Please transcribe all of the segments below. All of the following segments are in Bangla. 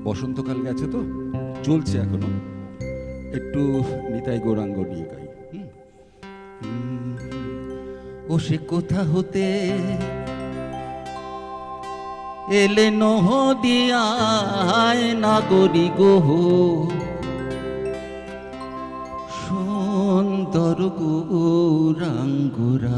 বসন্তকাল গেছে তো, চলছে এখনো, একটু নিতাই গৌরাঙ্গ নিয়ে গাই। ও সে কোথা হতে এলে নদিয়ায় নাগরি গোহ, সুন্দর গৌরাঙ্গরাই।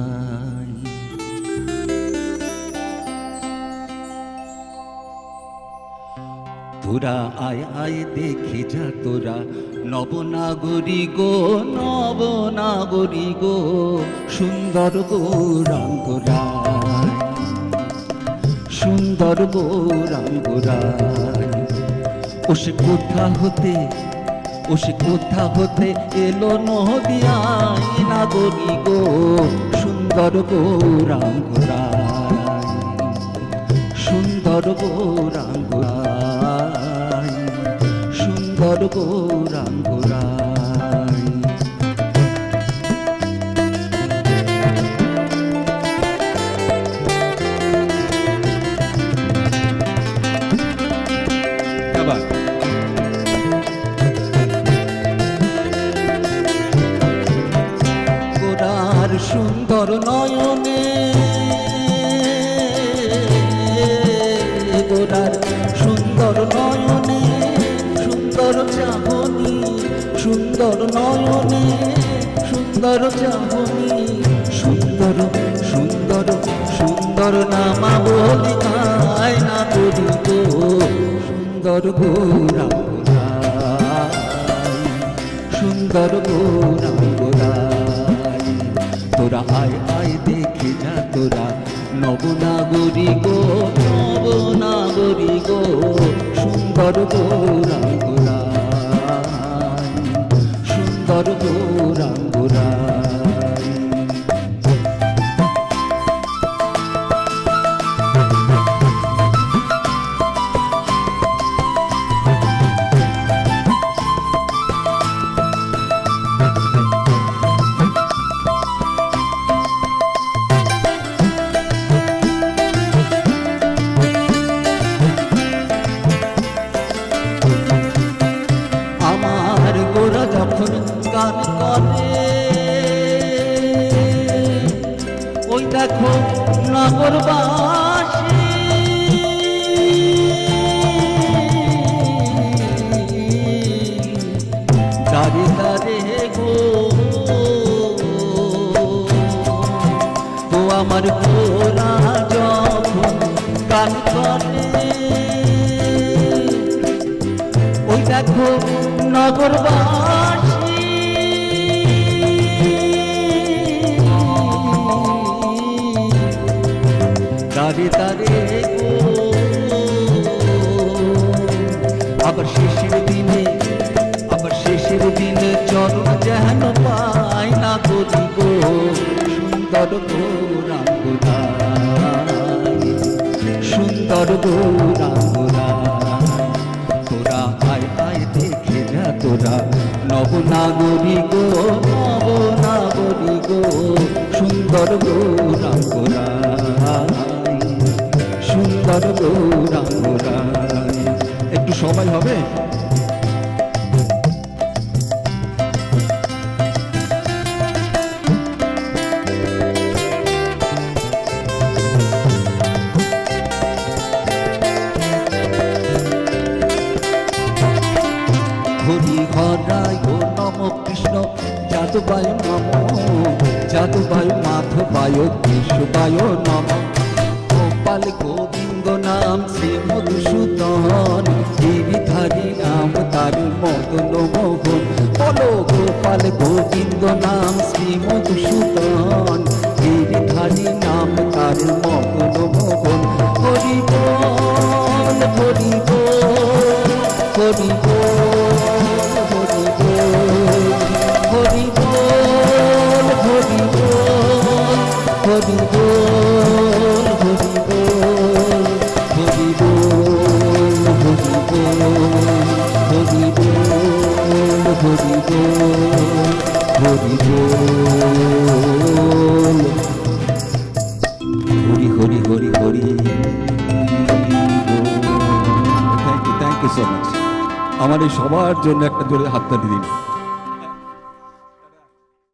তোরা আয় আয় দেখে যা তোরা, নবনাগরী গো নবনাগরী গো, সুন্দর গৌরাঙ্গরাই, সুন্দর গৌরাঙ্গরাই। ও সে কোথা হতে, ও সে কোথা হতে এলো নদিয়ায় নাগরী গো, সুন্দর গৌরাঙ্গরাই, সুন্দর গৌরাঙ্গরাই, সুন্দর গৌরাঙ্গরাই। গোরার সুন্দর নয়নে, গোরার সুন্দর নয়নে, সুন্দর চাহনি, সুন্দর নয়নে, সুন্দর চাহনি, সুন্দর সুন্দর সুন্দর নামা বলি আয় না করি গো, সুন্দর গৌরাঙ্গরাই, সুন্দর গৌরাঙ্গরাই। তোরা আয় আয় দেখে যা তোরা, নবনাগরী গো নবনাগরী গো, সুন্দর গৌরাঙ্গরাই, সুন্দর গৌরাঙ্গরাই। আমার গোরা যখন গান করে, ওই দেখো নগরবাসী, দাঁড়ে দাঁড়ে গো, ও আমার গোরা যখন গান করে, ওই দেখো নগরবাসী, দাঁড়ে দাঁড়ে গো। আবার শেষের দিনে, আবার শেষের দিনে চরণ যেন পাই না করি গো, সুন্দর গৌরাঙ্গরাই, সুন্দর গৌরাঙ্গরাই। তোরা আয় আয় দেখে যা তোরা, নবনাগরী গো নবনাগরী গো, সুন্দর গৌরাঙ্গরাই, সুন্দর গৌরাঙ্গরাই। একটু সময় হবে? হরি হরায় ও নম কৃষ্ণ, যাদবায় নম, যাদবায় মাধবায় কেশবায় নম, গোপাল গোবিন্দ নাম শ্রী মধুসূদন, গিরিধারী নাম তার মদন মোহন। বলো গোপাল গোবিন্দ নাম শ্রী মধুসূদন, গিরিধারী নাম তার মদন মোহন। হরি বল হরি বল হরি বল হরি বল, হরি বল হরি বল, হরি বল হরি বল, হরি বল হরি বল, হরি বল হরি বল, হরি বল, Hari Hari Hari Hari. Thank you so much. আমার এই সবার জন্য একটা জোরে হাততালি দিন।